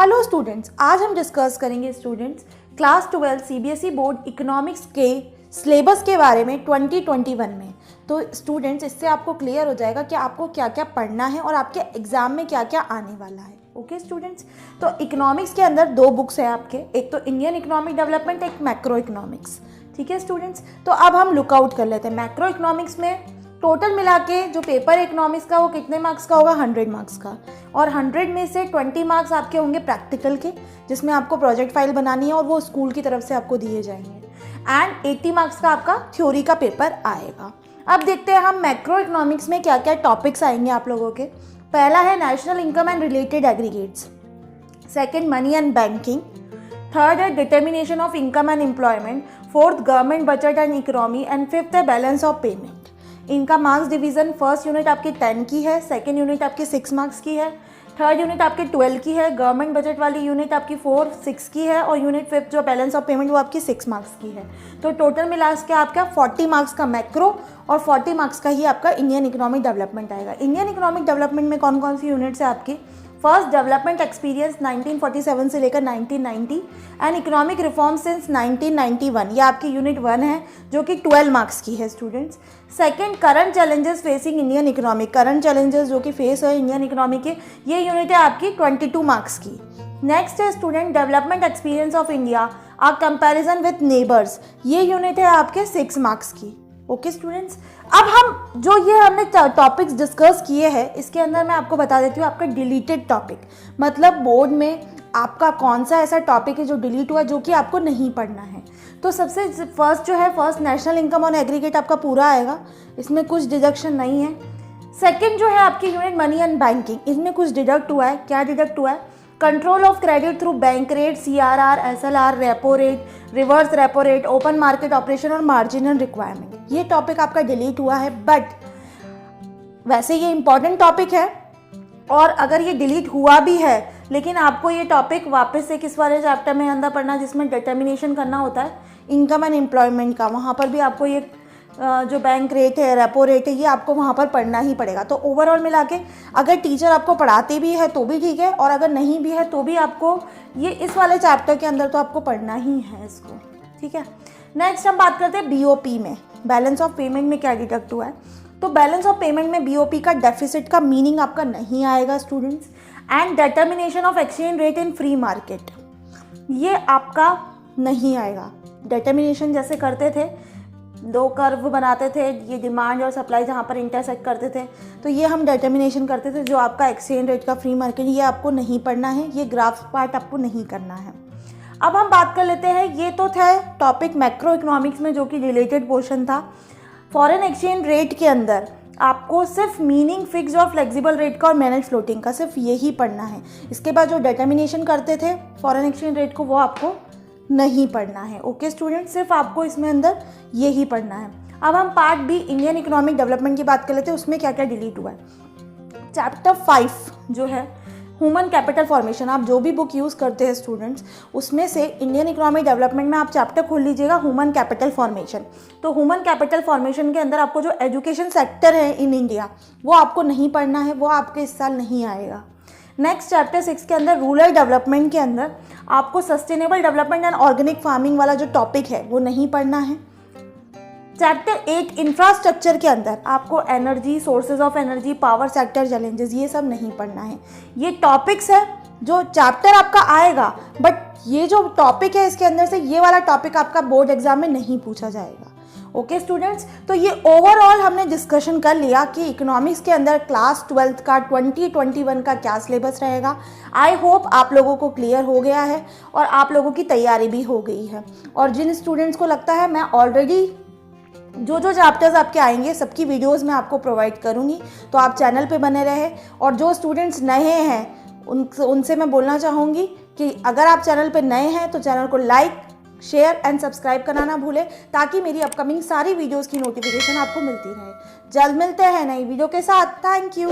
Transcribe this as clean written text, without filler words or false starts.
Hello students, आज हम discuss करेंगे students class 12 CBSE board economics के सिलेबस के बारे में 2021 में। तो स्टूडेंट्स, इससे आपको क्लियर हो जाएगा कि आपको क्या क्या पढ़ना है और आपके एग्जाम में क्या क्या आने वाला है। ओके स्टूडेंट्स, तो इकोनॉमिक्स के अंदर दो बुक्स हैं आपके, एक तो इंडियन इकोनॉमिक डेवलपमेंट, एक मैक्रो इकोनॉमिक्स। ठीक है स्टूडेंट्स, तो अब हम लुकआउट कर लेते हैं। मैक्रो इकोनॉमिक्स में टोटल मिला के जो पेपर है इकोनॉमिक्स का वो कितने मार्क्स का होगा? 100 मार्क्स का। और 100 में से 20 मार्क्स आपके होंगे प्रैक्टिकल के, जिसमें आपको प्रोजेक्ट फाइल बनानी है और वो स्कूल की तरफ से आपको दिए जाएंगे। एंड 80 मार्क्स का आपका थ्योरी का पेपर आएगा। अब देखते हैं हम मैक्रो इकोनॉमिक्स में क्या क्या टॉपिक्स आएंगे आप लोगों के। पहला है national income and related aggregates, second money and banking, third है determination of income and employment, fourth government budget and economy, and fifth है बैलेंस ऑफ पेमेंट। इनका मार्क्स डिवीजन फर्स्ट यूनिट आपकी 10 की है, सेकेंड यूनिट आपकी 6 marks की है, third unit आपकी 12 की है, गवर्नमेंट बजट वाली यूनिट आपकी 4-6 की है, और यूनिट फिफ्थ जो बैलेंस ऑफ पेमेंट वो आपकी 6 मार्क्स की है। तो टोटल मिला के आपका 40 मार्क्स का मैक्रो और 40 मार्क्स का ही आपका इंडियन इकोनॉमिक डेवलपमेंट आएगा। इंडियन इकोनॉमिक डेवलपमेंट में कौन कौन सी यूनिट्स है आपकी? फर्स्ट डेवलपमेंट एक्सपीरियंस 1947 से लेकर 1990 एंड इकोनॉमिक रिफॉर्म सिंस 1991, ये आपकी यूनिट 1 है जो कि 12 मार्क्स की है students. Second current challenges facing Indian economy, current challenges जो कि फेस है इंडियन इकोनॉमी के, ये यूनिट है आपकी 22 मार्क्स की। नेक्स्ट है student development experience of India a comparison with neighbours, ये यूनिट है आपके 6 मार्क्स की। ओके स्टूडेंट्स, अब हम जो ये हमने टॉपिक्स डिस्कस किए हैं इसके अंदर मैं आपको बता देती हूँ आपका डिलीटेड टॉपिक, मतलब बोर्ड में आपका कौन सा ऐसा टॉपिक है जो डिलीट हुआ जो कि आपको नहीं पढ़ना है। तो सबसे फर्स्ट जो है, first national income on aggregate आपका पूरा आएगा, इसमें कुछ डिडक्शन नहीं है। सेकेंड जो है आपकी यूनिट मनी एंड बैंकिंग, इसमें कुछ डिडक्ट हुआ है। क्या डिडक्ट हुआ है? Control of credit through bank rate, CRR, SLR, repo rate, reverse repo rate, open market operation और मार्जिनल रिक्वायरमेंट, ये टॉपिक आपका डिलीट हुआ है। बट वैसे ये इंपॉर्टेंट टॉपिक है, और अगर ये डिलीट हुआ भी है लेकिन आपको ये टॉपिक वापस से किस वाले चैप्टर में अंदर पढ़ना जिसमें डिटर्मिनेशन करना होता है इनकम एंड एम्प्लॉयमेंट का, वहाँ पर भी आपको ये जो बैंक रेट है, रेपो रेट है, ये आपको वहाँ पर पढ़ना ही पड़ेगा। तो ओवरऑल मिला के अगर टीचर आपको पढ़ाते भी है तो भी ठीक है, और अगर नहीं भी है तो भी आपको ये इस वाले चैप्टर के अंदर तो आपको पढ़ना ही है इसको। ठीक है, नेक्स्ट हम बात करते हैं BOP में, बैलेंस ऑफ पेमेंट में क्या डिडक्ट हुआ है। तो बैलेंस ऑफ पेमेंट में BOP का डेफिसिट का मीनिंग आपका नहीं आएगा students. And determination of exchange rate in free market, ये आपका नहीं आएगा। डिटर्मिनेशन जैसे करते थे, दो कर्व बनाते थे, ये डिमांड और सप्लाई जहाँ पर इंटरसेक्ट करते थे, तो ये हम डिटर्मिनेशन करते थे। जो आपका एक्सचेंज रेट का फ्री मार्केट, ये आपको नहीं पढ़ना है, ये ग्राफ पार्ट आपको नहीं करना है। अब हम बात कर लेते हैं, ये तो था टॉपिक मैक्रो इकोनॉमिक्स में जो कि रिलेटेड पोर्शन था। फॉरेन एक्सचेंज रेट के अंदर आपको सिर्फ मीनिंग फिक्स्ड और फ्लेक्सिबल रेट का और मैनेज फ्लोटिंग का सिर्फ यही पढ़ना है। इसके बाद जो डिटर्मिनेशन करते थे फॉरेन एक्सचेंज रेट को, वो आपको नहीं पढ़ना है। ओके स्टूडेंट, सिर्फ आपको इसमें अंदर यही पढ़ना है। अब हम part B Indian economic development की बात कर लेते हैं, उसमें क्या क्या डिलीट हुआ है। चैप्टर 5 जो है ह्यूमन कैपिटल फॉर्मेशन, आप जो भी बुक यूज़ करते हैं स्टूडेंट्स, उसमें से इंडियन इकोनॉमिक डेवलपमेंट में आप चैप्टर खोल लीजिएगा ह्यूमन कैपिटल फॉर्मेशन। तो ह्यूमन कैपिटल फॉर्मेशन के अंदर आपको जो एजुकेशन सेक्टर है इन इंडिया, वो आपको नहीं पढ़ना है, वो आपके इस साल नहीं आएगा। नेक्स्ट चैप्टर 6 के अंदर रूरल डेवलपमेंट के अंदर आपको sustainable development and organic farming वाला जो टॉपिक है वो नहीं पढ़ना है। चैप्टर 8 इंफ्रास्ट्रक्चर के अंदर आपको energy, sources of energy, power sector challenges, ये सब नहीं पढ़ना है। ये टॉपिक्स है जो चैप्टर आपका आएगा, बट ये जो टॉपिक है इसके अंदर से ये वाला टॉपिक आपका बोर्ड एग्जाम में नहीं पूछा जाएगा। ओके स्टूडेंट्स, तो ये ओवरऑल हमने डिस्कशन कर लिया कि इकोनॉमिक्स के अंदर क्लास 12 का 2021 का क्या सिलेबस रहेगा। आई होप आप लोगों को क्लियर हो गया है और आप लोगों की तैयारी भी हो गई है। और जिन स्टूडेंट्स को लगता है, मैं ऑलरेडी जो जो चैप्टर्स आपके आएंगे सबकी वीडियोस मैं आपको प्रोवाइड करूंगी, तो आप चैनल पे बने रहे। और जो स्टूडेंट्स नए हैं उनसे मैं बोलना चाहूँगी कि अगर आप चैनल पे नए हैं तो चैनल को लाइक, शेयर एंड सब्सक्राइब करना ना भूलें, ताकि मेरी अपकमिंग सारी वीडियोस की नोटिफिकेशन आपको मिलती रहे। जल्द मिलते हैं नई वीडियो के साथ। Thank you.